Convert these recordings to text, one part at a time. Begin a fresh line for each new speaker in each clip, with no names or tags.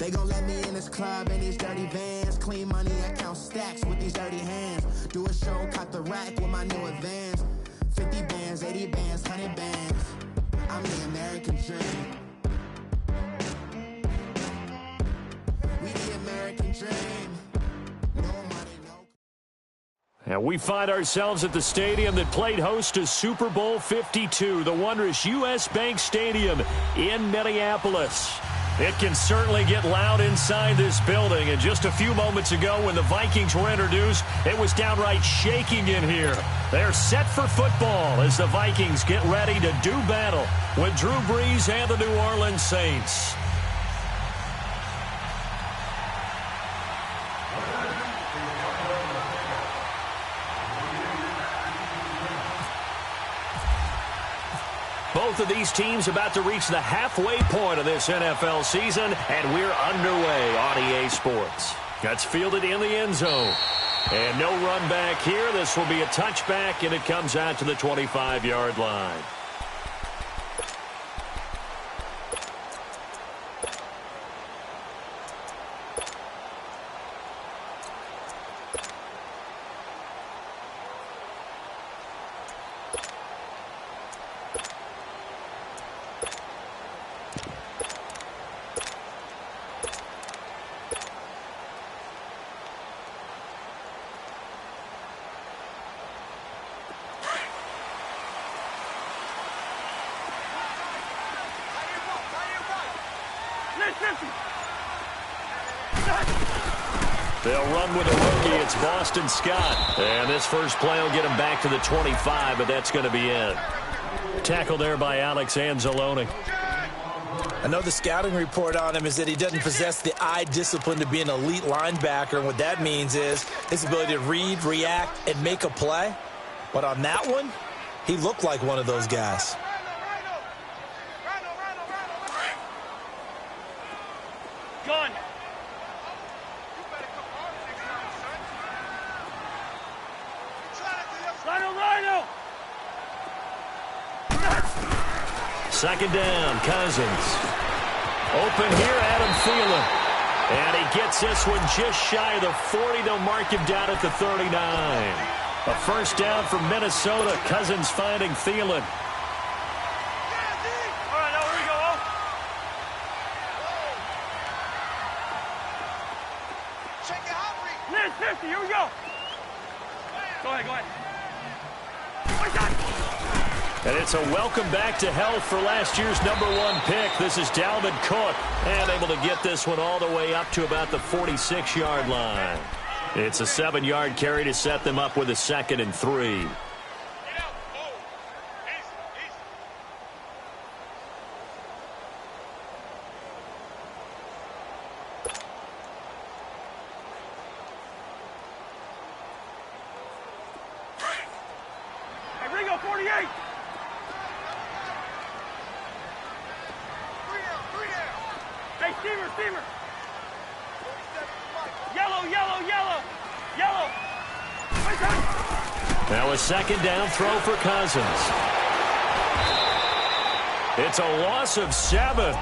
They gon' let me in this club in these dirty vans. Clean money, I count stacks with these dirty hands. Do a show, cop the rack with my new advance. 50 bands, 80 bands, 100 bands. I'm the American dream. We the American dream. No money, no.
And we find ourselves at the stadium that played host to Super Bowl 52, the wondrous U.S. Bank Stadium in Minneapolis. It can certainly get loud inside this building, and just a few moments ago when the Vikings were introduced, it was downright shaking in here. They're set for football as the Vikings get ready to do battle with Drew Brees and the New Orleans Saints. Both of these teams about to reach the halfway point of this NFL season, and we're underway on EA Sports. That's fielded in the end zone. And no run back here. This will be a touchback, and it comes out to the 25-yard line. They'll run with a rookie. It's Boston Scott. And this first play will get him back to the 25, but that's going to be it. Tackle there by Alex Anzalone.
I know the scouting report on him is that he doesn't possess the eye discipline to be an elite linebacker. And what that means is his ability to read, react, and make a play. But on that one, he looked like one of those guys.
Gun. Rhino.
Second down, Cousins. Open here, Adam Thielen. And he gets this one just shy of the 40. They'll mark him down at the 39. A first down from Minnesota. Cousins finding Thielen.
All right, now here we go. Check it out, Reed. 50, here we go. Go ahead.
And it's a welcome back to health for last year's #1 pick. This is Dalvin Cook, and able to get this one all the way up to about the 46-yard line. It's a 7-yard carry to set them up with a 2nd and 3.
Hey, Ringo, 48. Hey, Steamer. Yellow.
Now a second down throw for Cousins. It's a loss of 7.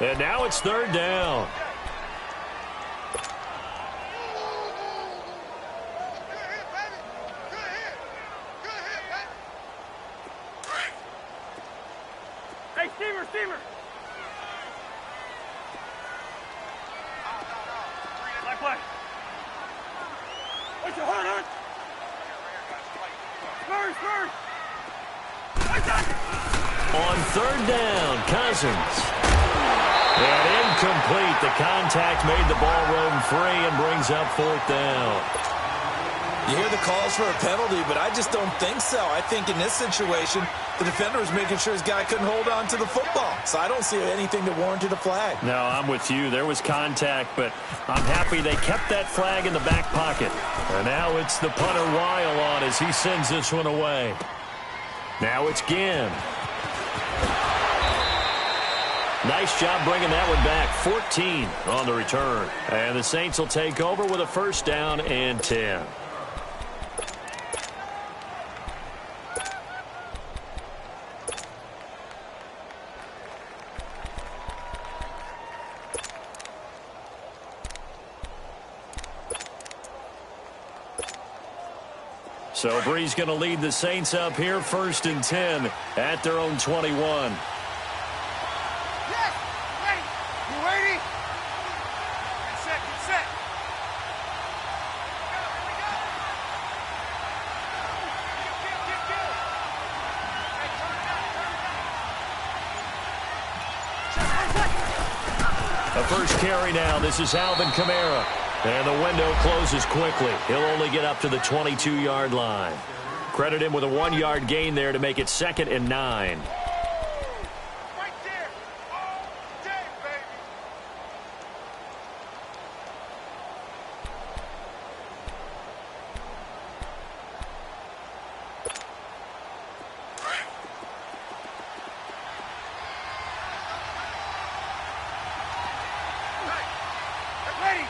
And now it's 3rd down.
Hey, Steamer. Play. What's your heart? Spurs.
On 3rd down, Cousins. And incomplete. The contact made the ball roam free and brings up 4th down.
You hear the calls for a penalty, but I just don't think so. I think in this situation, the defender was making sure his guy couldn't hold on to the football. So I don't see anything that warranted a flag.
No, I'm with you. There was contact, but I'm happy they kept that flag in the back pocket. And now it's the punter Weil on as he sends this one away. Now it's Ginn. Nice job bringing that one back. 14 on the return. And the Saints will take over with a first down and 10. So Bree's going to lead the Saints up here, 1st and 10 at their own 21.
Yes! Ready! You ready? Get set, get set! Here we go! Get! Hey, turn it out!
A first carry now. This is Alvin Kamara. And the window closes quickly. He'll only get up to the 22-yard line. Credit him with a 1-yard gain there to make it 2nd and 9.
Right there! All day, baby! Hey, ready!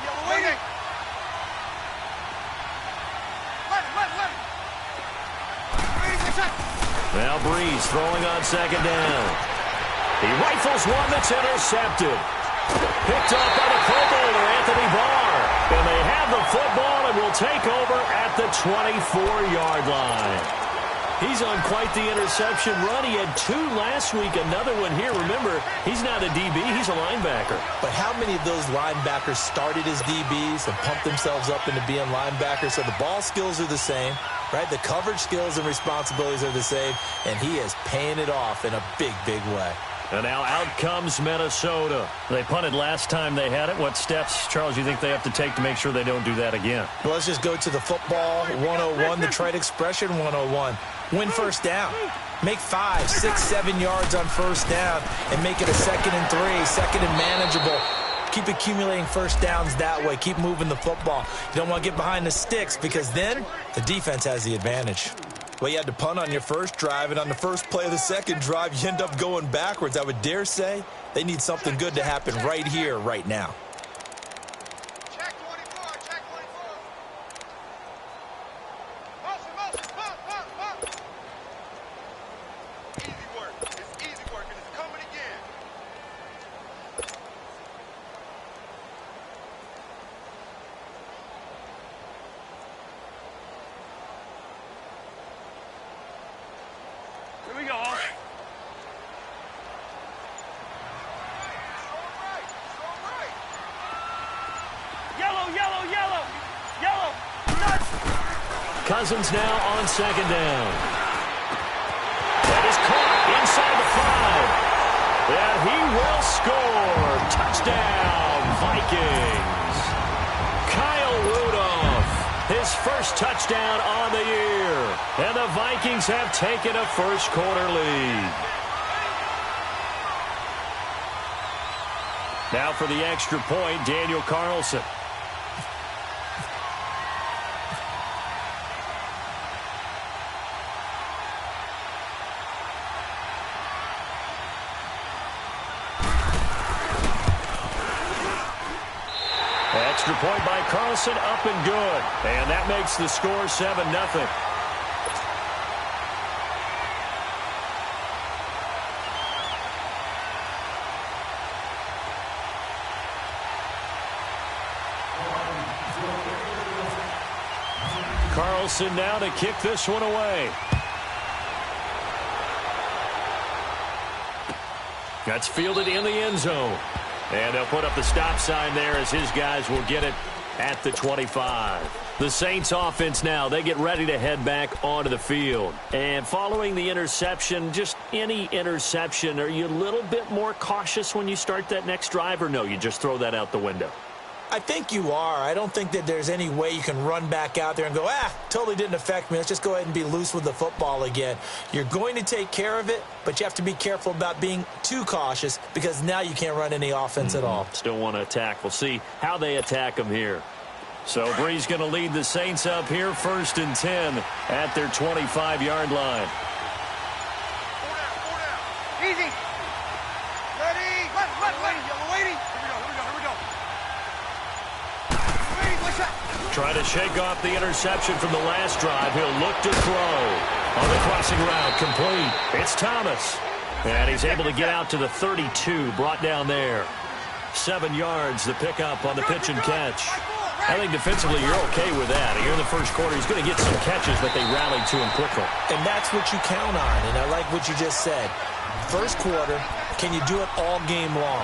Yellow lady! Let him! Ready, get set!
Now Breeze throwing on 2nd down. He rifles one that's intercepted. Picked up by the Pro Bowler, Anthony Barr. And they have the football and will take over at the 24-yard line. He's on quite the interception run. He had 2 last week, another one here. Remember, he's not a DB, he's a linebacker.
But how many of those linebackers started as DBs and pumped themselves up into being linebackers? So the ball skills are the same, right? The coverage skills and responsibilities are the same, and he is paying it off in a big, big way.
And now out comes Minnesota. They punted last time they had it. What steps, Charles, you think they have to take to make sure they don't do that again?
Well, let's just go to the football 101, the trade expression 101. Win first down. Make 5, 6, 7 yards on first down and make it a 2nd and 3, 2nd and manageable. Keep accumulating first downs that way. Keep moving the football. You don't want to get behind the sticks because then the defense has the advantage. Well, you had to punt on your first drive, and on the first play of the second drive, you end up going backwards. I would dare say they need something good to happen right here, right now.
Check 24, check 24. Motion, bump. Easy work. It's easy work, and it's coming again. Here we go. Strong right. Yellow. Nuts.
Cousins now on 2nd down. That is caught inside the 5. And he will score. Touchdown, Vikings. Kyle Rudolph, his first touchdown on the year. And the Vikings have taken a first-quarter lead. Now for the extra point, Daniel Carlson. Extra point by Carlson, up and good. And that makes the score 7-0. Carlson now to kick this one away. That's fielded in the end zone. And they'll put up the stop sign there as his guys will get it at the 25. The Saints offense now, they get ready to head back onto the field. And following the interception, just any interception, are you a little bit more cautious when you start that next drive, or no, you just throw that out the window?
I think you are. I don't think that there's any way you can run back out there and go, totally didn't affect me. Let's just go ahead and be loose with the football again. You're going to take care of it, but you have to be careful about being too cautious because now you can't run any offense at all.
Still want to attack. We'll see how they attack them here. So Bree's going to lead the Saints up here, 1st and 10 at their 25-yard line.
4 down. Easy. Ready. Wait. Yellow lady. Here we go.
Trying to shake off the interception from the last drive. He'll look to throw. On the crossing route, complete. It's Thomas. And he's able to get out to the 32, brought down there. 7 yards, the pickup on the pitch and catch. I think defensively you're okay with that. Here in the first quarter, he's going to get some catches, but they rallied to him quickly.
And that's what you count on, and I like what you just said. First quarter, can you do it all game long?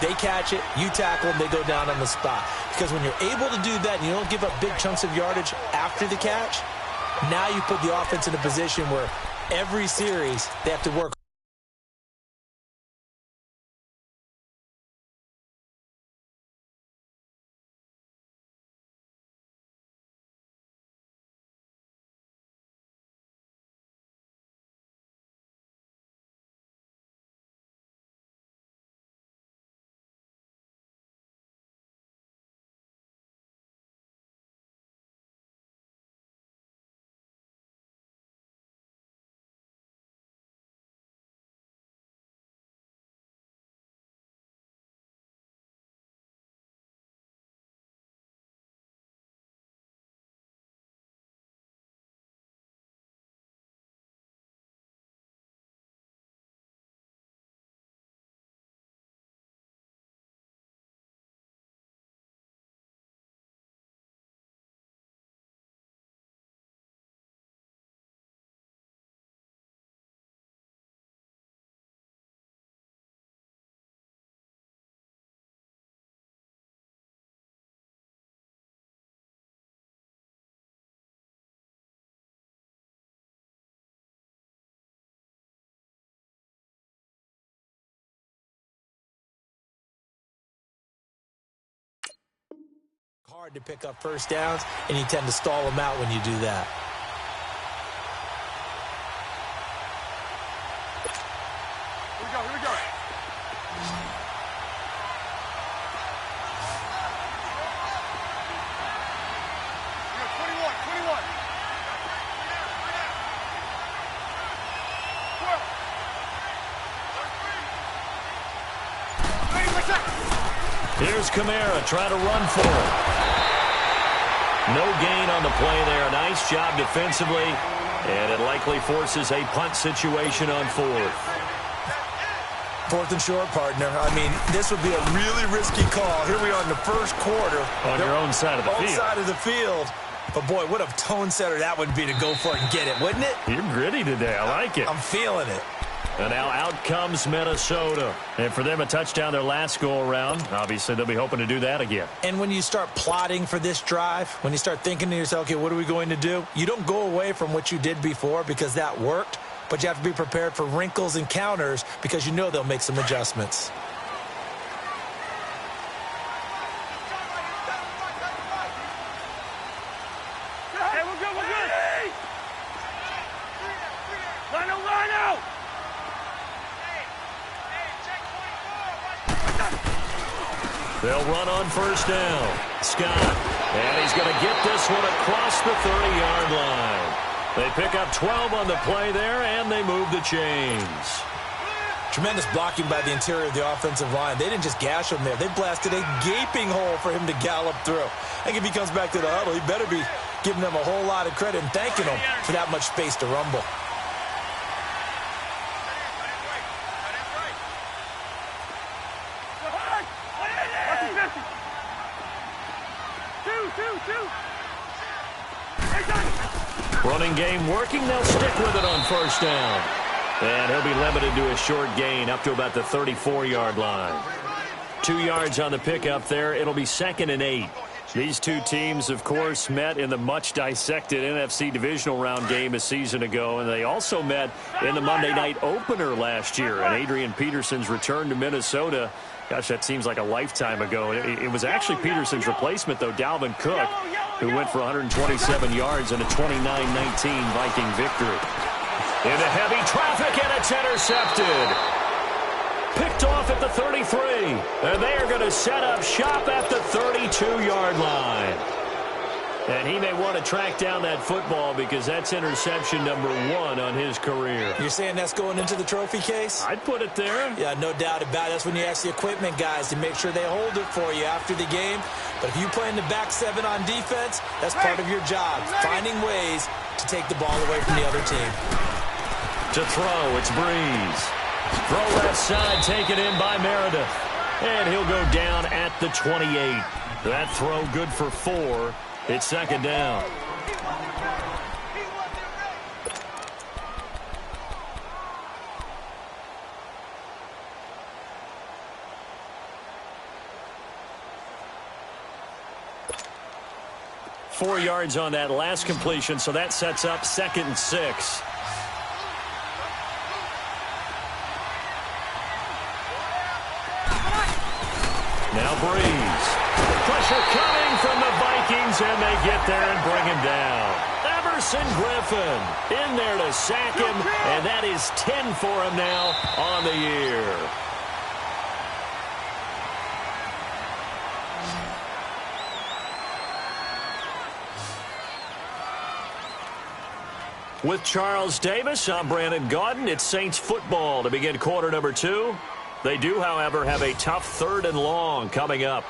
They catch it, you tackle them, they go down on the spot. Because when you're able to do that and you don't give up big chunks of yardage after the catch, now you put the offense in a position where every series they have to work hard to pick up first downs, and you tend to stall them out when you do that.
Here we go, here we go. We got 21. 12. Hey, what's that?
Here's Kamara trying to run for it. No gain on the play there. Nice job defensively, and it likely forces a punt situation on fourth.
Fourth and short, partner. I mean, this would be a really risky call. Here we are in the first quarter.
On your own side of the field.
Own side of the field. But, boy, what a tone setter that would be to go for it and get it, wouldn't it?
You're gritty today. I like it.
I'm feeling it.
And now out comes Minnesota. And for them, a touchdown their last go-around. Obviously, they'll be hoping to do that again.
And when you start plotting for this drive, when you start thinking to yourself, okay, what are we going to do? You don't go away from what you did before because that worked, but you have to be prepared for wrinkles and counters because you know they'll make some adjustments.
Hey, we're good, we're good. Line out.
They'll run on first down. Scott. And he's going to get this one across the 30-yard line. They pick up 12 on the play there, and they move the chains.
Tremendous blocking by the interior of the offensive line. They didn't just gash him there. They blasted a gaping hole for him to gallop through. I think if he comes back to the huddle, he better be giving them a whole lot of credit and thanking them for that much space to rumble.
Running game working. They'll stick with it on first down. And he'll be limited to a short gain up to about the 34-yard line. 2 yards on the pickup there. It'll be 2nd and 8. These two teams, of course, met in the much-dissected NFC divisional round game a season ago, and they also met in the Monday night opener last year. And Adrian Peterson's return to Minnesota, gosh, that seems like a lifetime ago. It was actually Peterson's replacement, though, Dalvin Cook, who went for 127 yards in a 29-19 Viking victory. Into heavy traffic, and it's intercepted. Picked off at the 33, and they are going to set up shop at the 32-yard line. And he may want to track down that football because that's interception number 1 on his career.
You're saying that's going into the trophy case?
I'd put it there.
Yeah, no doubt about it. That's when you ask the equipment guys to make sure they hold it for you after the game. But if you play in the back 7 on defense, that's part of your job, finding ways to take the ball away from the other team.
To throw, it's Breeze. Throw left side, taken in by Meredith. And he'll go down at the 28. That throw good for 4. It's second down. Four yards on that last completion, so that sets up 2nd and 6. Now Breeze. Pressure coming from the Vikings, and they get there and bring him down. Everson Griffin in there to sack him, and that is 10 for him now on the year. With Charles Davis, I'm Brandon Gaudin. It's Saints football to begin quarter number 2. They do, however, have a tough 3rd and long coming up.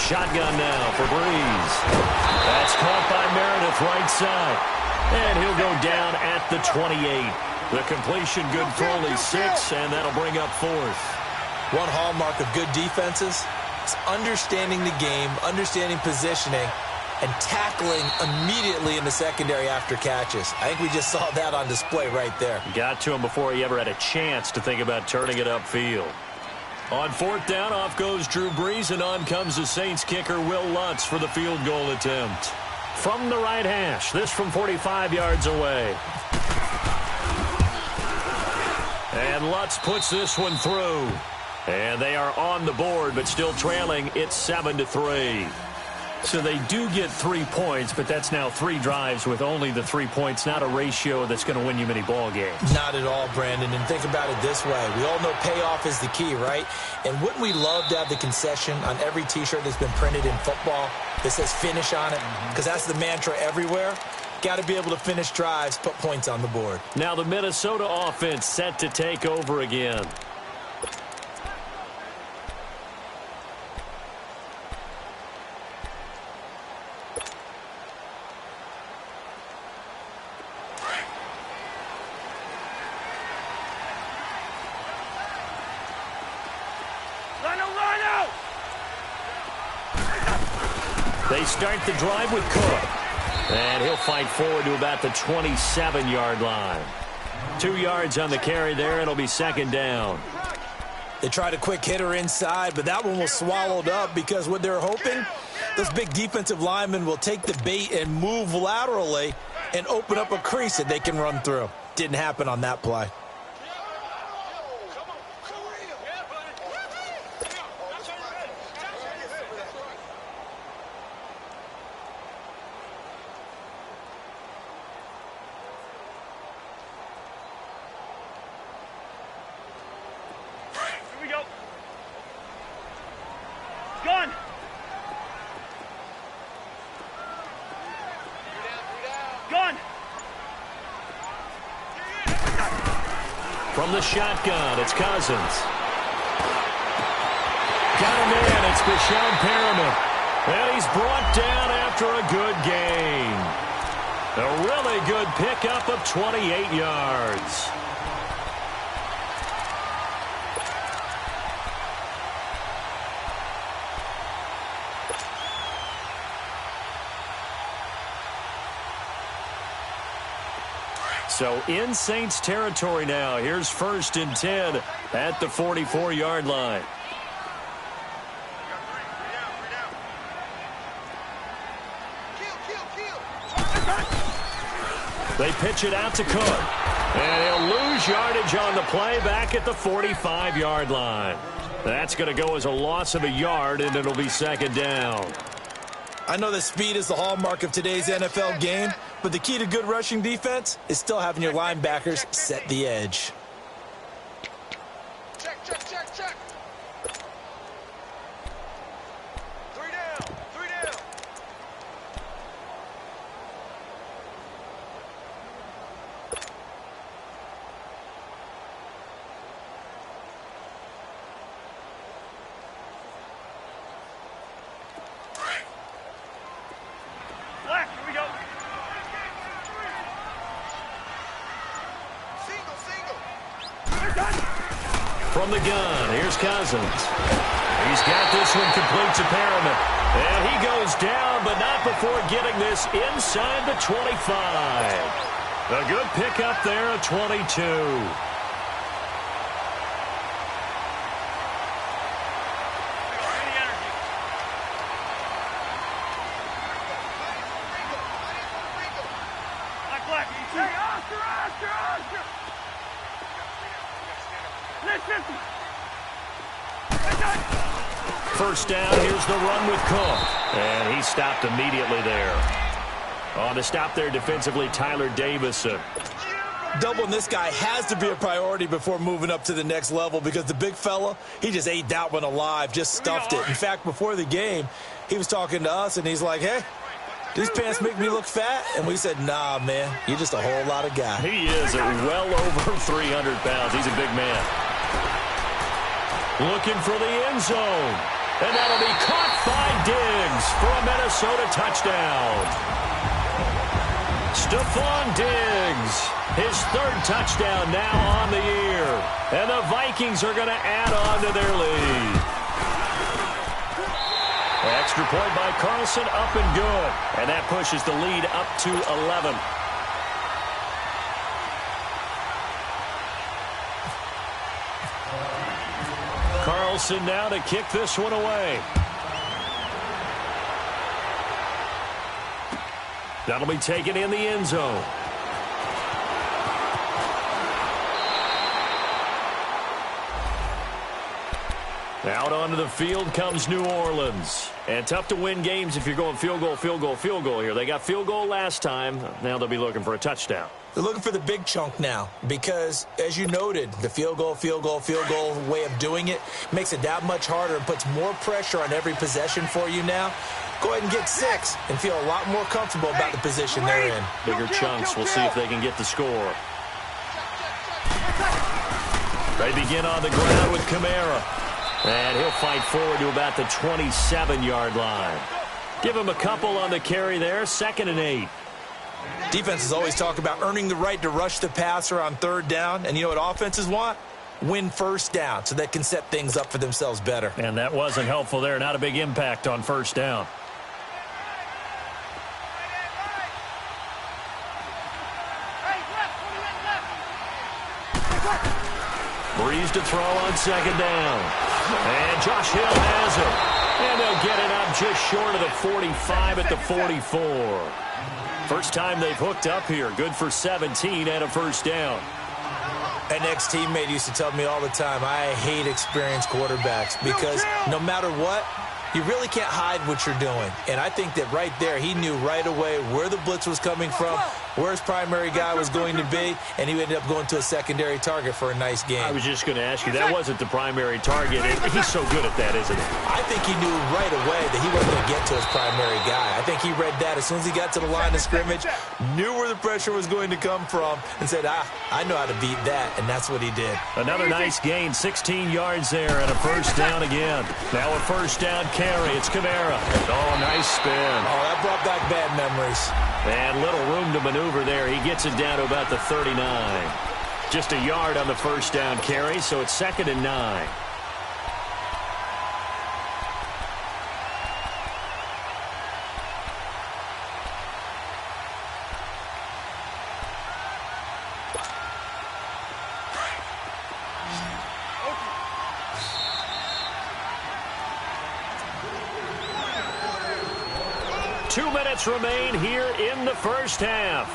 Shotgun now for Breeze. That's caught by Meredith right side. And he'll go down at the 28. The completion good for only 6, and that'll bring up 4th.
One hallmark of good defenses is understanding the game, understanding positioning, and tackling immediately in the secondary after catches. I think we just saw that on display right there.
Got to him before he ever had a chance to think about turning it upfield. On 4th down, off goes Drew Brees, and on comes the Saints kicker, Will Lutz, for the field goal attempt. From the right hash, this from 45 yards away. And Lutz puts this one through. And they are on the board, but still trailing. It's 7-3. So they do get 3 points, but that's now 3 drives with only the 3 points, not a ratio that's going to win you many ball games.
Not at all, Brandon. And think about it this way. We all know payoff is the key, right? And wouldn't we love to have the concession on every T-shirt that's been printed in football that says finish on it? Because that's the mantra everywhere. Got to be able to finish drives, put points on the board.
Now the Minnesota offense set to take over again. They start the drive with Cook. And he'll fight forward to about the 27-yard line. 2 yards on the carry there. It'll be second down.
They tried a quick hitter inside, but that one was swallowed up because what they're hoping, those big defensive linemen will take the bait and move laterally and open up a crease that they can run through. Didn't happen on that play.
From the shotgun, it's Cousins. Got him in, it's Bashawn Perriman. And he's brought down after a good gain. A really good pickup of 28 yards. So in Saints territory now. Here's 1st and 10 at the 44-yard line. They pitch it out to Cook. And he'll lose yardage on the play back at the 45-yard line. That's going to go as a loss of a yard, and it'll be second down.
I know that speed is the hallmark of today's NFL game, but the key to good rushing defense is still having your linebackers set the edge.
Check. 3 down.
from the gun. Here's Cousins. He's got this one complete to Perriman. And he goes down, but not before getting this inside the 25. A good pickup there at 22. First down, here's the run with Cook. And he stopped immediately there. On to stop there defensively, Tyler Davison.
Doubling this guy has to be a priority before moving up to the next level because the big fella, he just ate that one alive, just stuffed it. In fact, before the game, he was talking to us, and he's like, hey, these pants make me look fat? And we said, nah, man, you're just a whole lot of guy.
He is well over 300 pounds. He's a big man. Looking for the end zone. And that'll be caught by Diggs for a Minnesota touchdown. Stephon Diggs, his third touchdown now on the year. And the Vikings are going to add on to their lead. Extra point by Carlson, up and good. And that pushes the lead up to 11. Carlson now to kick this one away. That'll be taken in the end zone. Out onto the field comes New Orleans. And tough to win games if you're going field goal, field goal, field goal here. They got field goal last time. Now they'll be looking for a touchdown.
They're looking for the big chunk now because, as you noted, the field goal way of doing it makes it that much harder and puts more pressure on every possession for you now. Go ahead and get 6 and feel a lot more comfortable about the position they're in.
Bigger chunks. We'll see if they can get the score. They begin on the ground with Kamara. And he'll fight forward to about the 27-yard line. Give him a couple on the carry there. 2nd and 8.
Defenses always talk about earning the right to rush the passer on 3rd down. And you know what offenses want? Win 1st down so they can set things up for themselves better.
And that wasn't helpful there. Not a big impact on 1st down. Breeze to throw on 2nd down. And Josh Hill has him. And they'll get it up just short of the 45 at the 44. First time they've hooked up here. Good for 17 and a 1st down.
An ex-teammate used to tell me all the time, I hate experienced quarterbacks because no matter what, you really can't hide what you're doing. And I think that right there, he knew right away where the blitz was coming from, where his primary guy was going to be, and he ended up going to a secondary target for a nice game.
I was just going to ask you, that wasn't the primary target. He's so good at that, isn't he?
I think he knew right away that he wasn't going to get to his primary guy. I think he read that as soon as he got to the line of scrimmage, knew where the pressure was going to come from, and said, I know how to beat that, and that's what he did.
Another nice gain, 16 yards there, and a 1st down again. Now a 1st down carry. It's Kamara. Oh, nice spin.
Oh, that brought back bad memories.
And little room to maneuver there. He gets it down to about the 39. Just a yard on the 1st down carry, so it's 2nd and 9. Remain here in the 1st half.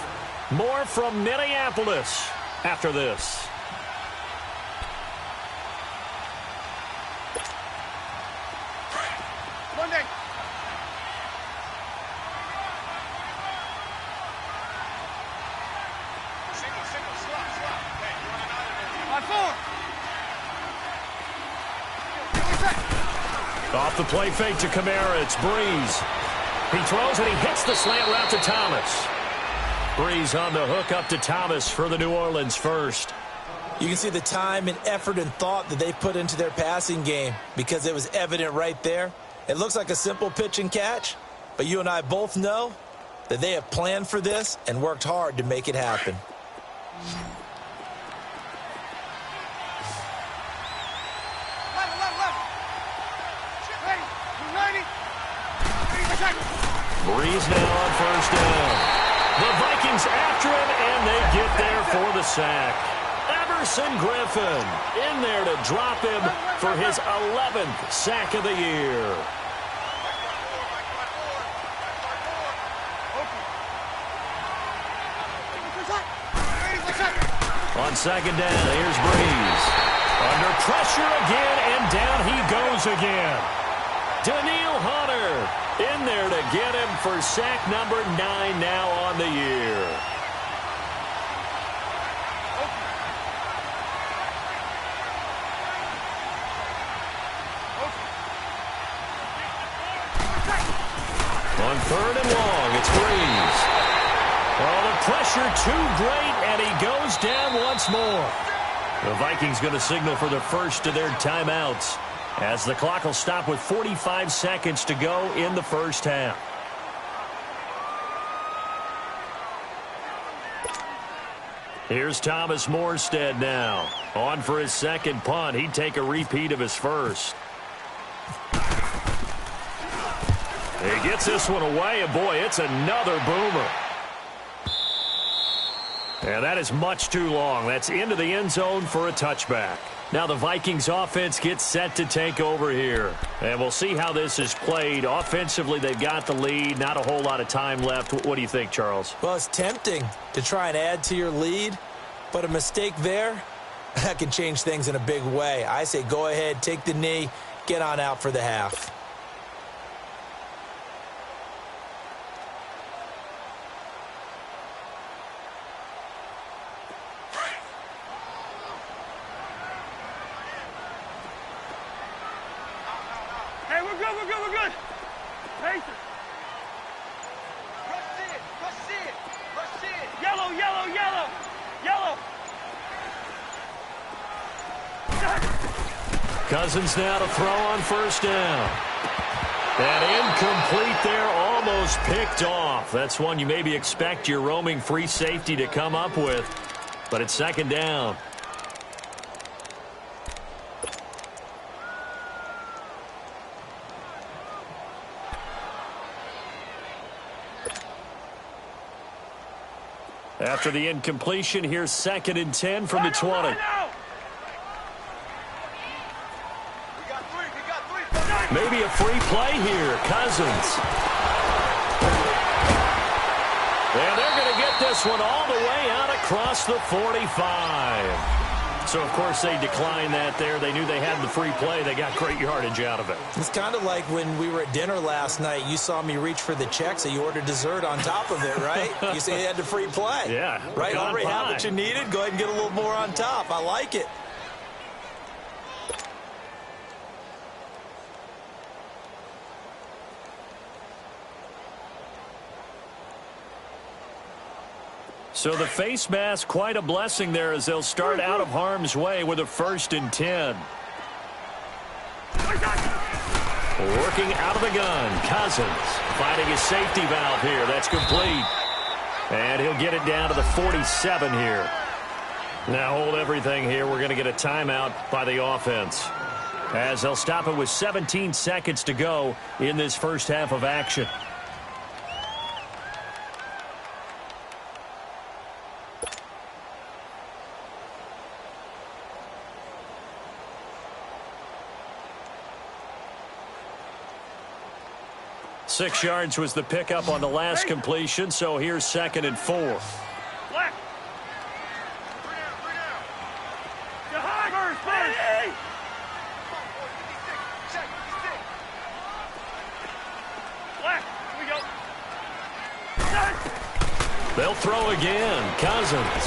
More from Minneapolis after this.
Monday. Single, slot. Hey, you running out of it.
Off the play fake to Kamara. It's Breeze. He throws and he hits the slant route to Thomas. Breeze on the hook up to Thomas for the New Orleans 1st.
You can see the time and effort and thought that they put into their passing game because it was evident right there. It looks like a simple pitch and catch, but you and I both know that they have planned for this and worked hard to make it happen.
Breeze now on first down. The Vikings after him, and they get there for the sack. Everson Griffin in there to drop him for his 11th sack of the year. On second down, here's Breeze. Under pressure again, and down he goes again. Daniil Hunter in there to get him for sack number 9 now on the year. On third and long, it's Breeze. Oh, the pressure too great, and he goes down once more. The Vikings going to signal for the first of their timeouts, as the clock will stop with 45 seconds to go in the first half. Here's Thomas Morstead now. On for his second punt. He'd take a repeat of his first. He gets this one away, and boy, it's another boomer. And that is much too long. That's into the end zone for a touchback. Now the Vikings offense gets set to take over here. And we'll see how this is played. Offensively, they've got the lead. Not a whole lot of time left. What do you think, Charles?
Well, it's tempting to try and add to your lead, but a mistake there, that can change things in a big way. I say go ahead, take the knee, get on out for the half.
Cousins now to throw on first down. And incomplete there, almost picked off. That's one you maybe expect your roaming free safety to come up with. But it's second down. After the incompletion, here's 2nd and 10 from the 20. Maybe a free play here. Cousins. And they're going to get this one all the way out across the 45. So, of course, they declined that there. They knew they had the free play. They got great yardage out of it.
It's kind of like when we were at dinner last night. You saw me reach for the check, so you ordered dessert on top of it, right? You say you had the free play.
Yeah.
Right? Already have what you needed. Go ahead and get a little more on top. I like it.
So the face mask, quite a blessing there as they'll start out of harm's way with a 1st and 10. Working out of the gun, Cousins finding his safety valve here. That's complete. And he'll get it down to the 47 here. Now hold everything here. We're going to get a timeout by the offense, as they'll stop it with 17 seconds to go in this first half of action. Six yards was the pickup on the last completion, so here's 2nd and 4.
Black. Black, here we go.
They'll throw again. Cousins.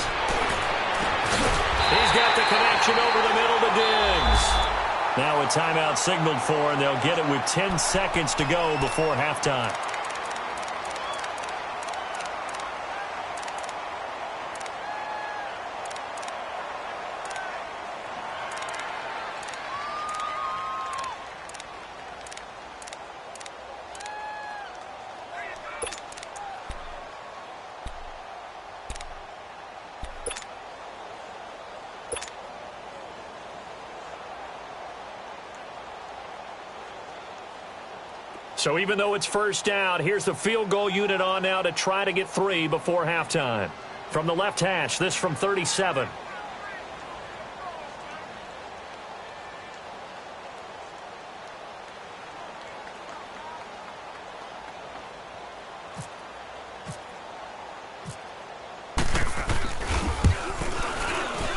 He's got the connection over the middle to Diggs. Now a timeout signaled for, and they'll get it with 10 seconds to go before halftime. So even though it's first down, here's the field goal unit on now to try to get 3 before halftime. From the left hash, this from 37.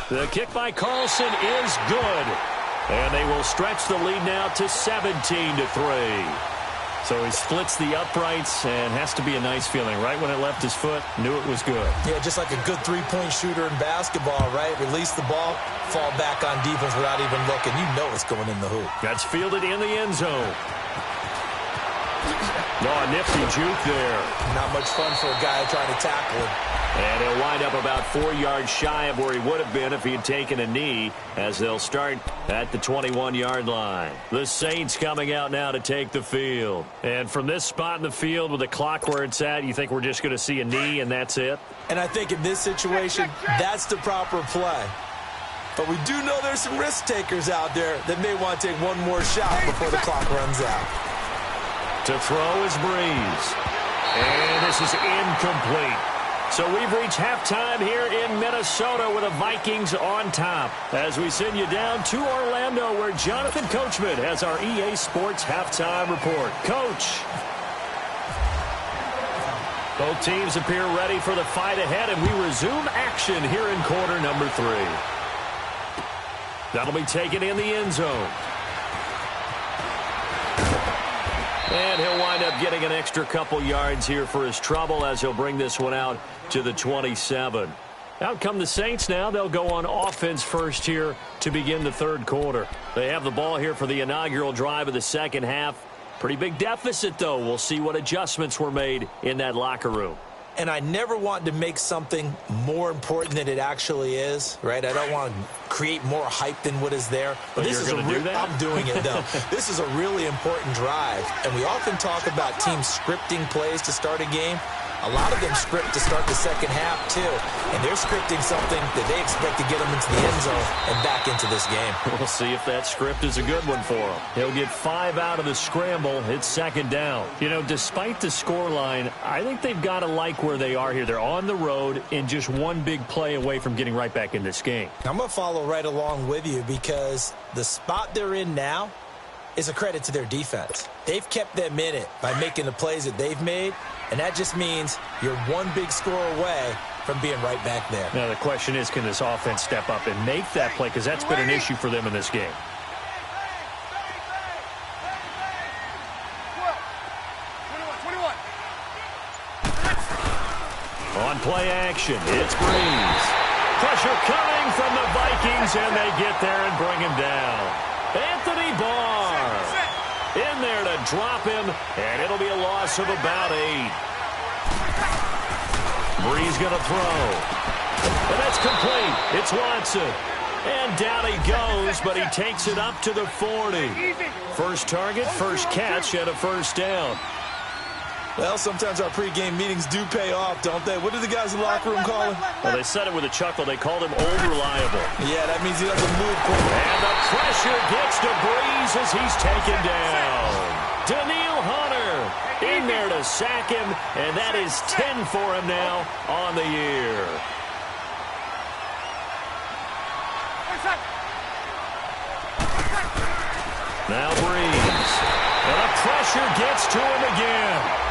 The kick by Carlson is good. And they will stretch the lead now to 17-3. So he splits the uprights and has to be a nice feeling. Right when it left his foot, knew it was good.
Yeah, just like a good three-point shooter in basketball, right? Release the ball, fall back on defense without even looking. You know it's going in the hoop.
That's fielded in the end zone. Oh, nifty juke there.
Not much fun for a guy trying to tackle him.
And he'll wind up about 4 yards shy of where he would have been if he had taken a knee, as they'll start at the 21-yard line. The Saints coming out now to take the field. And from this spot in the field with the clock where it's at, you think we're just going to see a knee and that's it?
And I think in this situation, that's the proper play. But we do know there's some risk takers out there that may want to take one more shot before the clock runs out.
To throw is Breeze. And this is incomplete. So we've reached halftime here in Minnesota with the Vikings on top. As we send you down to Orlando, where Jonathan Coachman has our EA Sports halftime report. Coach. Both teams appear ready for the fight ahead, and we resume action here in quarter number 3. That'll be taken in the end zone. And he'll wind up getting an extra couple yards here for his trouble as he'll bring this one out to the 27. Out come the Saints now. They'll go on offense first here to begin the third quarter. They have the ball here for the inaugural drive of the second half. Pretty big deficit, though. We'll see what adjustments were made in that locker room.
And I never want to make something more important than it actually is, right? I don't want to create more hype than what is there.
But this is do that?
I'm doing it, though. This is a really important drive. And we often talk about teams scripting plays to start a game. A lot of them script to start the second half, too. And they're scripting something that they expect to get them into the end zone and back into this game.
We'll see if that script is a good one for him. He'll get 5 out of the scramble. It's second down. You know, despite the scoreline, I think they've got to like where they are here. They're on the road and just one big play away from getting right back in this game.
I'm going to follow right along with you because the spot they're in now is a credit to their defense. They've kept them in it by making the plays that they've made, and that just means you're one big score away from being right back there.
Now, the question is, can this offense step up and make that play? Because that's been an issue for them in this game. On play action, it's Breeze. Pressure coming from the Vikings, and they get there and bring him down. Anthony Barr in there to drop him, and it'll be a loss of about 8. Breeze going to throw. And that's complete. It's Watson. And down he goes, but he takes it up to the 40. First target, first catch, and a first down.
Well, sometimes our pregame meetings do pay off, don't they? What do the guys in the locker room call him?
Well, they said it with a chuckle. They called him old reliable.
Yeah, that means he doesn't move quick.
And the pressure gets to Breeze as he's taken down. Daniil Hunter in there to sack him, and that is 10 for him now on the year. Now Breeze. And the pressure gets to him again.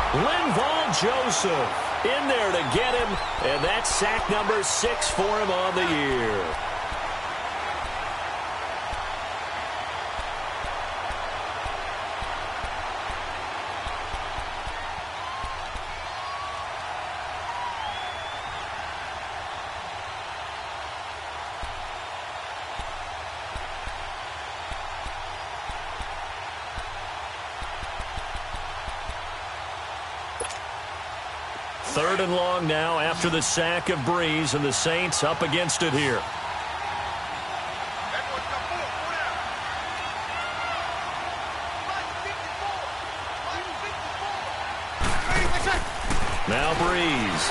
Linval Joseph in there to get him, and that's sack number 6 for him on the year. Third and long now after the sack of Breeze, and the Saints up against it here. Now Breeze.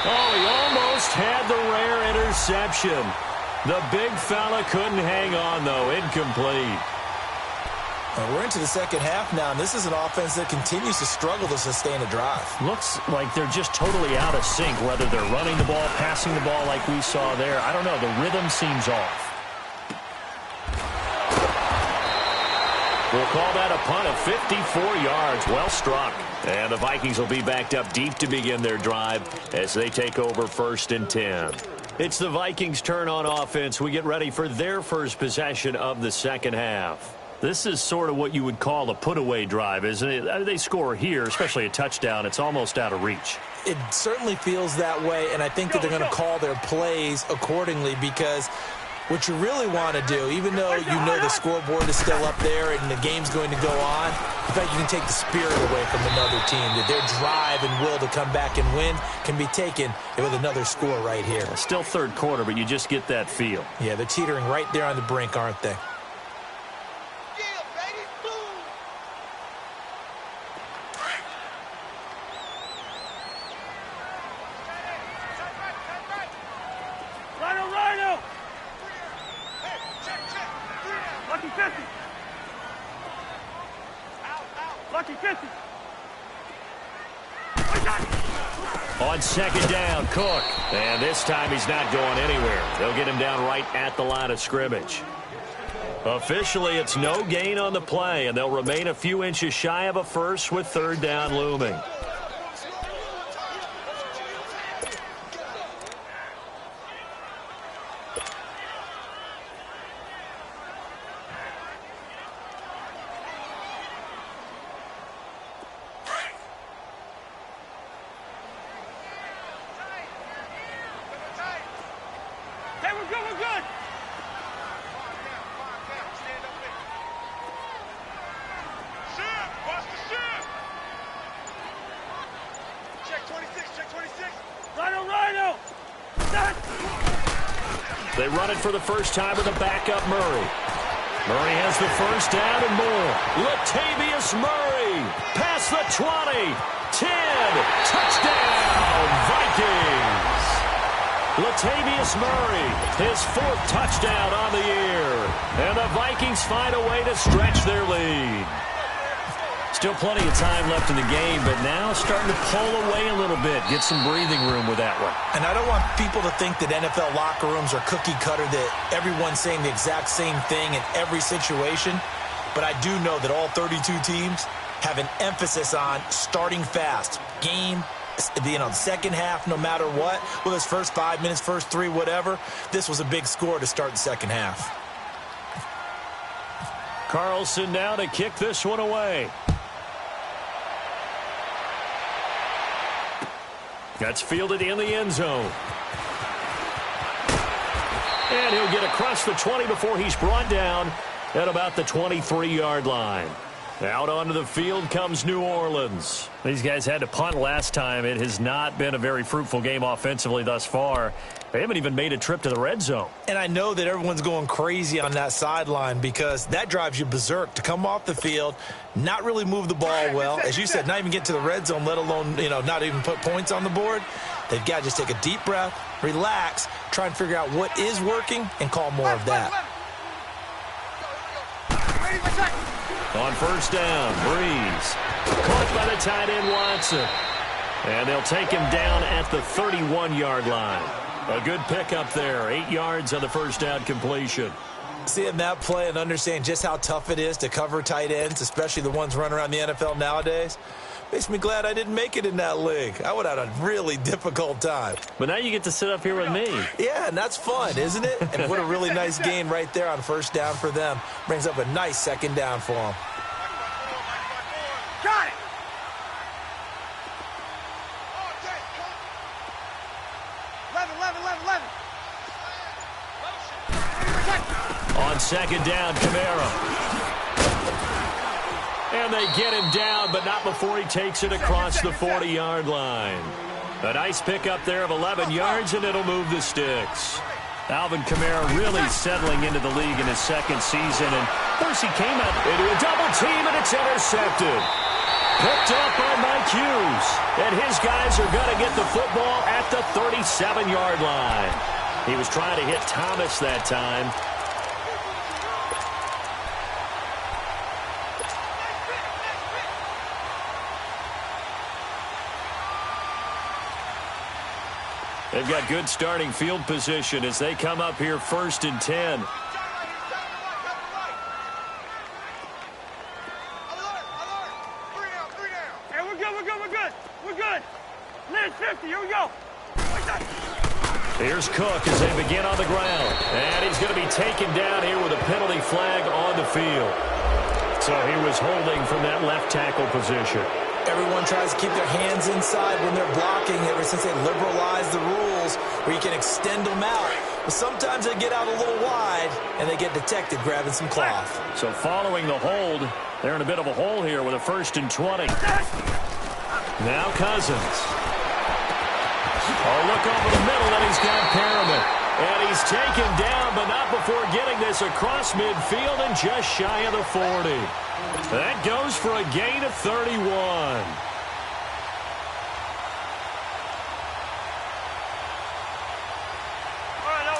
Oh, he almost had the rare interception. The big fella couldn't hang on, though. Incomplete.
We're into the second half now, and this is an offense that continues to struggle to sustain a drive.
Looks like they're just totally out of sync, whether they're running the ball, passing the ball like we saw there. I don't know. The rhythm seems off. We'll call that a punt of 54 yards. Well struck. And the Vikings will be backed up deep to begin their drive as they take over 1st and 10. It's the Vikings' turn on offense. We get ready for their first possession of the second half. This is sort of what you would call a put-away drive, isn't it? They score here, especially a touchdown. It's almost out of reach.
It certainly feels that way, and I think that they're going to call their plays accordingly because what you really want to do, even though you know the scoreboard is still up there and the game's going to go on, in fact, you can take the spirit away from another team. That their drive and will to come back and win can be taken with another score right here.
Still third quarter, but you just get that feel.
Yeah, they're teetering right there on the brink, aren't they?
On second down, Cook. And this time he's not going anywhere. They'll get him down right at the line of scrimmage. Officially, it's no gain on the play, and they'll remain a few inches shy of a first with 3rd down looming. They run it for the first time with a backup Murray. Murray has the first down and more. Latavius Murray past the 20. 10. Touchdown, Vikings. Latavius Murray, his 4th touchdown on the year. And the Vikings find a way to stretch their lead. Still plenty of time left in the game, but now starting to pull away a little bit. Get some breathing room with that one.
And I don't want people to think that NFL locker rooms are cookie cutter, that everyone's saying the exact same thing in every situation. But I do know that all 32 teams have an emphasis on starting fast. Game, second half, no matter what. Whether it's first 5 minutes, first 3, whatever. This was a big score to start the second half.
Carlson now to kick this one away. That's fielded in the end zone. And he'll get across the 20 before he's brought down at about the 23-yard line. Out onto the field comes New Orleans. These guys had to punt last time. It has not been a very fruitful game offensively thus far. They haven't even made a trip to the red zone.
And I know that everyone's going crazy on that sideline because that drives you berserk to come off the field, not really move the ball well. As you said, not even get to the red zone, let alone, not even put points on the board. They've got to just take a deep breath, relax, try and figure out what is working, and call more of that.
On first down, Breeze. Caught by the tight end, Watson. And they'll take him down at the 31-yard line. A good pickup there. 8 yards on the first down completion.
Seeing that play and understand just how tough it is to cover tight ends, especially the ones running around the NFL nowadays, makes me glad I didn't make it in that league. I would have had a really difficult time.
But now you get to sit up here with me.
Yeah, and that's fun, isn't it? And what a really nice gain right there on first down for them. Brings up a nice second down for them.
Got it!
On second down, Kamara. And they get him down, but not before he takes it across the 40-yard line. A nice pickup there of 11 yards, and it'll move the sticks. Alvin Kamara really settling into the league in his second season. And first he came out into a double team, and it's intercepted. Picked up by Mike Hughes. And his guys are going to get the football at the 37-yard line. He was trying to hit Thomas that time. They've got good starting field position as they come up here 1st and 10.
Hey, we're good. Liz 50, here we go.
Here's Cook as they begin on the ground. And he's going to be taken down here with a penalty flag on the field. So he was holding from that left tackle position.
Everyone tries to keep their hands inside when they're blocking ever since they liberalized the rules where you can extend them out. But sometimes they get out a little wide and they get detected grabbing some cloth.
So following the hold, they're in a bit of a hole here with a 1st and 20. Now Cousins. Oh, look over the middle, and he's got Perriman. And he's taken down, but not before getting this across midfield and just shy of the 40. That goes for a gain of 31.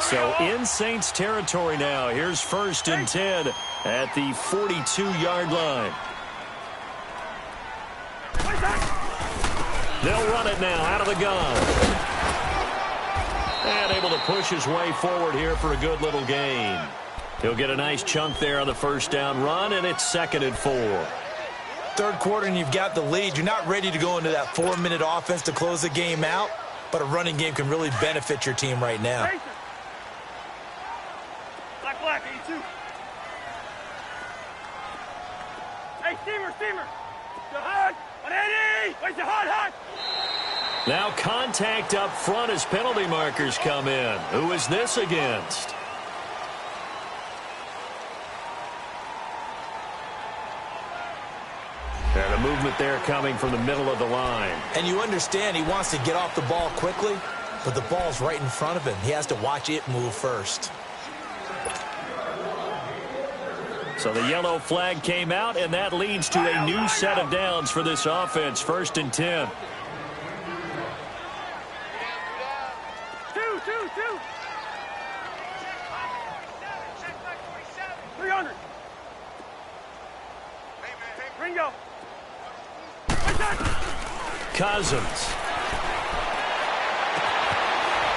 So in Saints territory now. Here's 1st and 10 at the 42-yard line. They'll run it now out of the gun. And able to push his way forward here for a good little gain. He'll get a nice chunk there on the 1st down run, and it's 2nd and 4.
3rd quarter and you've got the lead. You're not ready to go into that 4-minute offense to close the game out, but a running game can really benefit your team right now.
Black, 82. Hey, steamer. The hot. 180. Where's the hot?
Now contact up front as penalty markers come in. Who is this against? And a movement there coming from the middle of the line.
And you understand he wants to get off the ball quickly, but the ball's right in front of him. He has to watch it move first.
So the yellow flag came out, and that leads to a new set of downs for this offense. 1st and 10.
300. Ringo.
Cousins.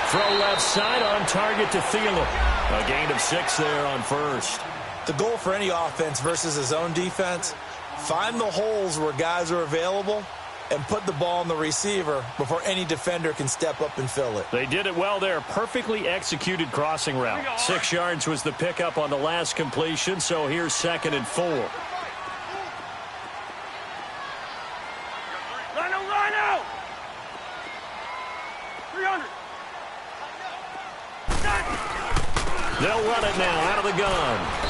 Throw left side on target to Thielen. A gain of 6 there on 1st.
The goal for any offense versus his own defense, find the holes where guys are available and put the ball on the receiver before any defender can step up and fill it.
They did it well there. Perfectly executed crossing route. 6 yards was the pickup on the last completion, so here's 2nd and 4.
Rhino! 300.
They'll run it now out of the gun.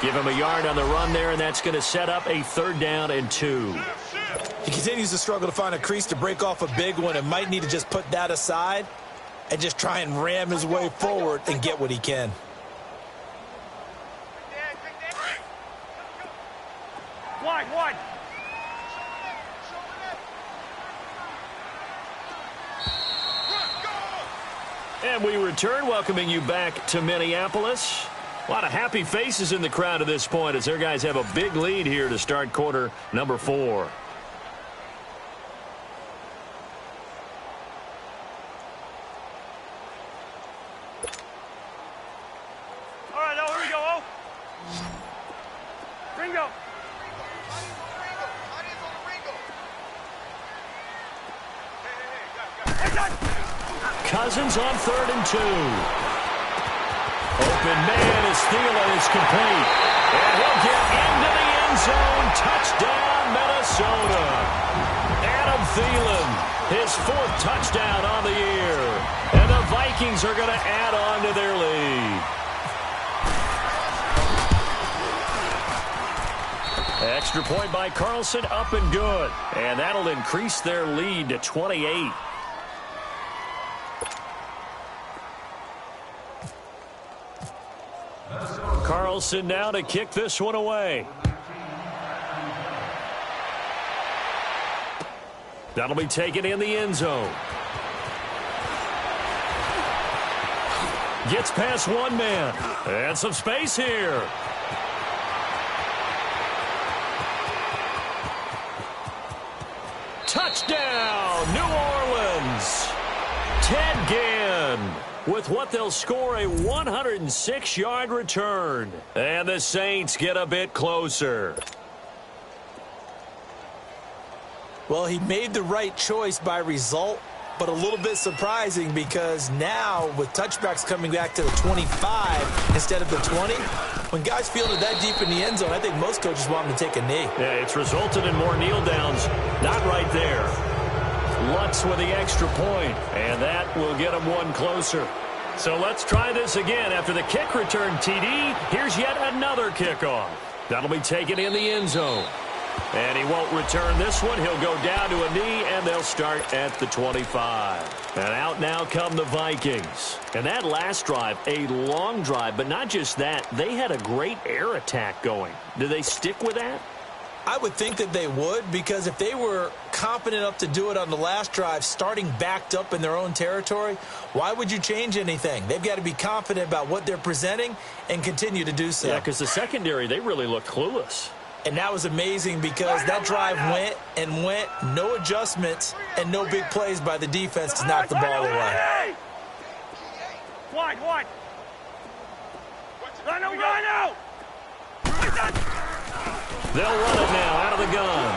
Give him a yard on the run there, and that's going to set up a 3rd down and 2.
He continues to struggle to find a crease to break off a big one and might need to just put that aside and just try and ram his way forward and get what he can.
Wide.
And we return, welcoming you back to Minneapolis. A lot of happy faces in the crowd at this point as their guys have a big lead here to start quarter number 4.
All right, here we go. Ringo.
Cousins on 3rd and 2. Open man as Thielen is complete. And he'll get into the end zone. Touchdown, Minnesota. Adam Thielen, his 4th touchdown on the year. And the Vikings are going to add on to their lead. Extra point by Carlson, up and good. And that'll increase their lead to 28. Carlson now to kick this one away. That'll be taken in the end zone. Gets past one man. And some space here. Touchdown, New Orleans. 10 with what they'll score a 106-yard return. And the Saints get a bit closer.
Well, he made the right choice by result, but a little bit surprising because now with touchbacks coming back to the 25 instead of the 20, when guys fielded that deep in the end zone, I think most coaches want them to take a knee.
Yeah, it's resulted in more kneel downs. Not right there. Lutz with the extra point, and that will get him one closer. So let's try this again. After the kick return TD, here's yet another kickoff. That'll be taken in the end zone. And he won't return this one. He'll go down to a knee, and they'll start at the 25. And out now come the Vikings. And that last drive, a long drive, but not just that. They had a great air attack going. Do they stick with that?
I would think that they would, because if they were confident enough to do it on the last drive, starting backed up in their own territory, why would you change anything? They've got to be confident about what they're presenting and continue to do so.
Yeah, because the secondary, they really looked clueless.
And that was amazing because that drive went and went, no adjustments, and no big plays by the defense to knock the ball away.
Wide. Rhino!
They'll run it now out of the gun.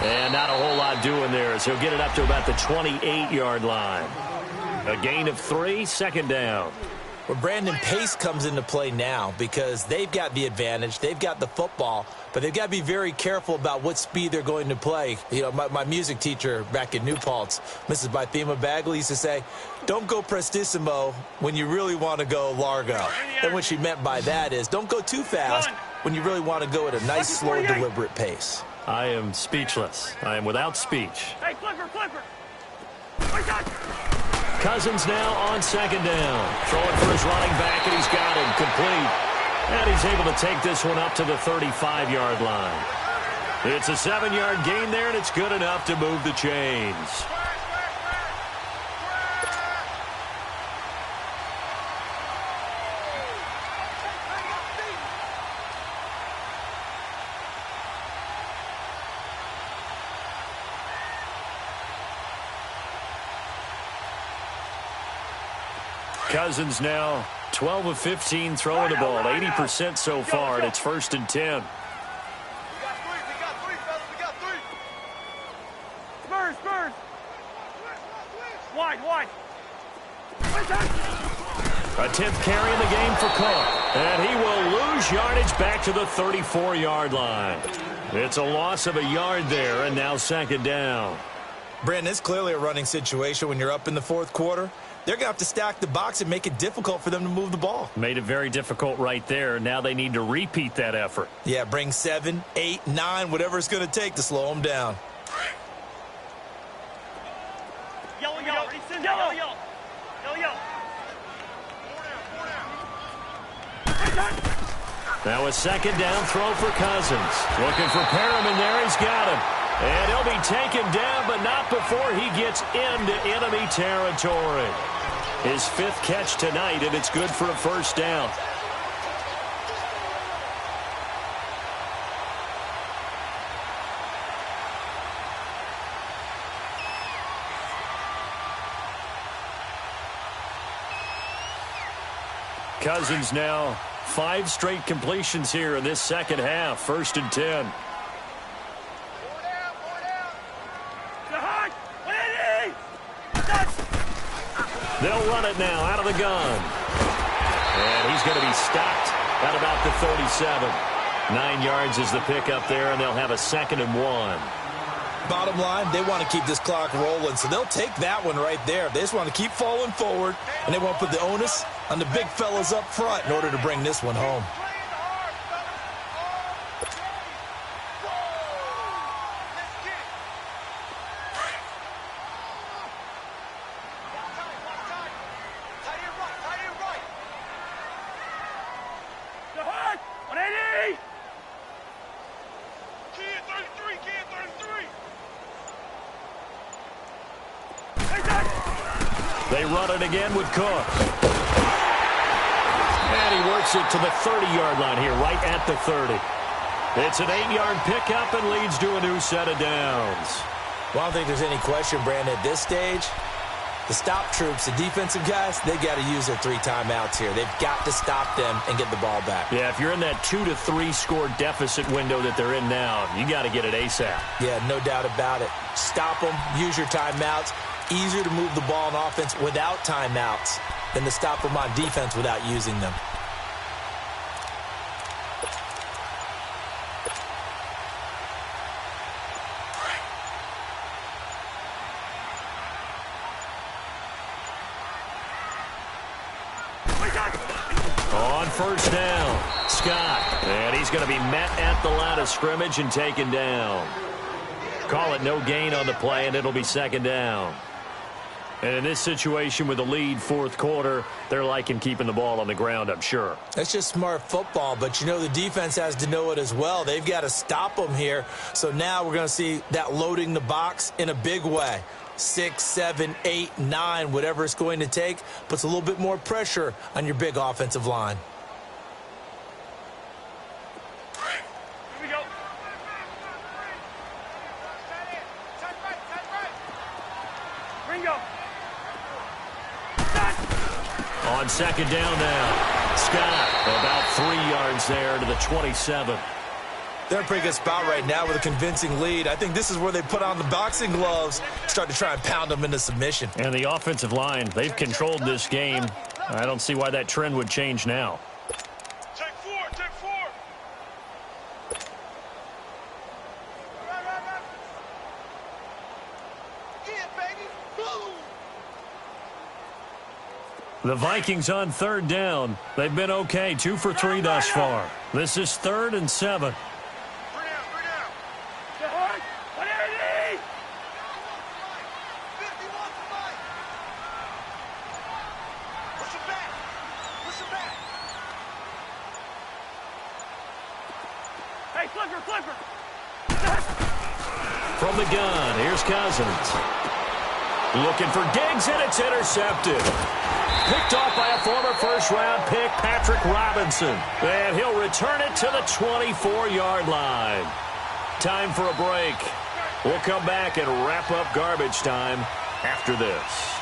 And not a whole lot doing there as he'll get it up to about the 28-yard line. A gain of 3, second down.
Well, Brandon, pace comes into play now because they've got the advantage. They've got the football, but they've got to be very careful about what speed they're going to play. You know, my music teacher back in New Paltz, Mrs. Bythema Bagley, used to say, don't go prestissimo when you really want to go largo. And what she meant by that is don't go too fast when you really want to go at a nice, slow, deliberate pace.
I am speechless. I am without speech.
Hey, Clipper!
Cousins now on second down. Throwing for his running back, and he's got him complete. And he's able to take this one up to the 35-yard line. It's a 7-yard gain there, and it's good enough to move the chains. Cousins now 12 of 15 throwing the ball, 80% so far, and it's 1st and 10.
We got three, fellas. We got three. Spurs. Wide.
A 10th carry in the game for Cook, and he will lose yardage back to the 34-yard line. It's a loss of a yard there, and now second down.
Brandon, it's clearly a running situation when you're up in the fourth quarter. They're going to have to stack the box and make it difficult for them to move the ball.
Made it very difficult right there. Now they need to repeat that effort.
Yeah, bring 7, 8, 9, whatever it's going to take to slow them down.
Yellow.
Now a second down throw for Cousins. Looking for Perriman there. He's got him. And he'll be taken down, but not before he gets into enemy territory. His 5th catch tonight, and it's good for a first down. Cousins now 5 straight completions here in this second half. 1st and 10. They'll run it now out of the gun. And he's going to be stopped at about the 37. 9 yards is the pickup there, and they'll have a 2nd and 1.
Bottom line, they want to keep this clock rolling, so they'll take that one right there. They just want to keep falling forward, and they want to put the onus on the big fellas up front in order to bring this one home.
They run it again with Cook. And he works it to the 30-yard line here, right at the 30. It's an 8-yard pickup and leads to a new set of downs.
Well, I don't think there's any question, Brandon, at this stage, The stop troops, the defensive guys, they got to use their 3 timeouts here. They've got to stop them and get the ball back.
Yeah, if you're in that 2 to 3 score deficit window that they're in now, you got to get it ASAP.
Yeah, no doubt about it. Stop them, use your timeouts. Easier to move the ball on offense without timeouts than to stop them on defense without using them.
On first down, Scott. And he's going to be met at the line of scrimmage and taken down. Call it no gain on the play, and it'll be second down. And in this situation with the lead fourth quarter, they're liking keeping the ball on the ground, I'm sure.
That's just smart football, but you know the defense has to know it as well. They've got to stop them here. So now we're going to see that loading the box in a big way. 6, 7, 8, 9, whatever it's going to take, puts a little bit more pressure on your big offensive line.
Here we go. Ringo.
On second down now, Scott about 3 yards there to the 27.
They're in a pretty good spot right now with a convincing lead. I think this is where they put on the boxing gloves, start to try and pound them into submission.
And the offensive line, they've controlled this game. I don't see why that trend would change now.
Take 4, take 4. Yeah, baby. Boom.
The Vikings on third down. They've been okay, 2 for 3 thus far. This is 3rd and 7. From the gun, here's Cousins. Looking for Diggs, and it's intercepted. Picked off by a former first-round pick, Patrick Robinson. And he'll return it to the 24-yard line. Time for a break. We'll come back and wrap up garbage time after this.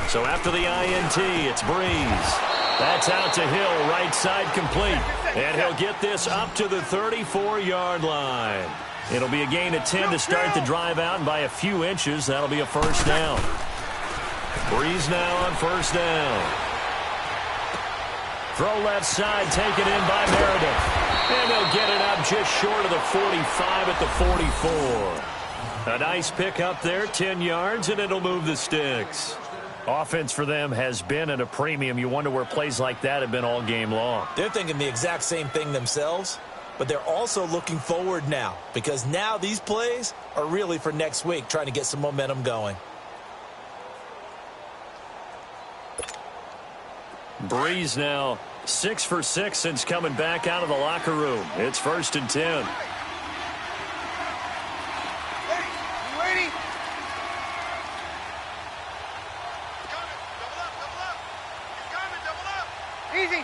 So after the INT, it's Breeze. That's out to Hill, right side complete. And he'll get this up to the 34-yard line. It'll be a gain of 10 to start the drive out, and by a few inches, that'll be a first down. Breeze now on first down. Throw left side, taken in by Meredith. And they'll get it up just short of the 45 at the 44. A nice pick up there, 10 yards, and it'll move the sticks. Offense for them has been at a premium. You wonder where plays like that have been all game long.
They're thinking the exact same thing themselves, but they're also looking forward now because now these plays are really for next week, trying to get some momentum going.
Breeze now 6 for 6 since coming back out of the locker room. It's 1st and 10.
Ready? Easy.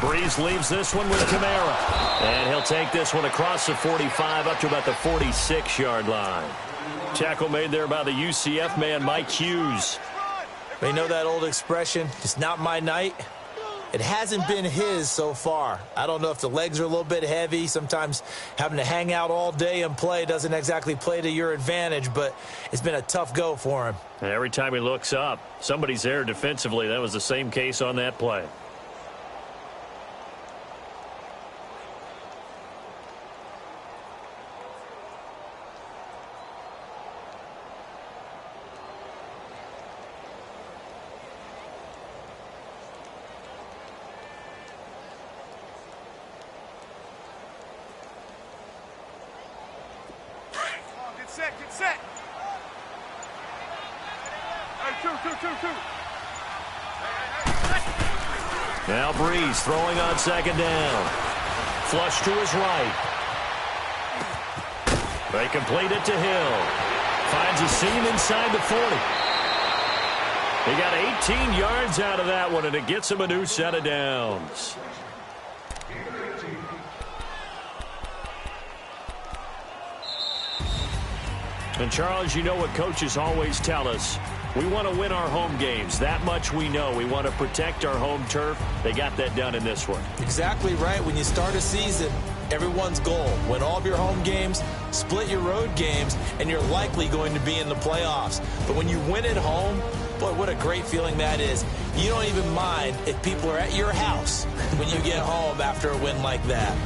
Breeze leaves this one with Kamara. And he'll take this one across the 45 up to about the 46-yard line. Tackle made there by the UCF man, Mike Hughes.
They know that old expression, it's not my night. It hasn't been his so far. I don't know if the legs are a little bit heavy. Sometimes having to hang out all day and play doesn't exactly play to your advantage, but it's been a tough go for him.
And every time he looks up, somebody's there defensively. That was the same case on that play.
set, get set. Hey, two.
Now Breeze throwing on second down. Flush to his right. They complete it to Hill. Finds a seam inside the 40. He got 18 yards out of that one, and it gets him a new set of downs. And, Charles, you know what coaches always tell us. We want to win our home games. That much we know. We want to protect our home turf. They got that done in this one.
Exactly right. When you start a season, everyone's goal, win all of your home games, split your road games, and you're likely going to be in the playoffs. But when you win at home, boy, what a great feeling that is. You don't even mind if people are at your house when you get home after a win like that.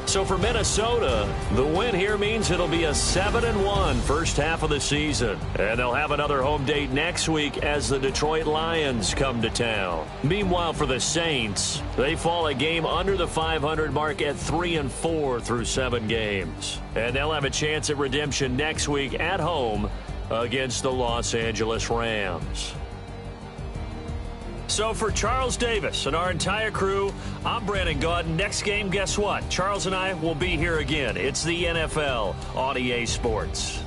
So for Minnesota, the win here means it'll be a 7-1 first half of the season. And they'll have another home date next week as the Detroit Lions come to town. Meanwhile, for the Saints, they fall a game under the 500 mark at 3-4 through 7 games. And they'll have a chance at redemption next week at home against the Los Angeles Rams. So for Charles Davis and our entire crew, I'm Brandon Gaudin. Next game, guess what? Charles and I will be here again. It's the NFL on EA Sports.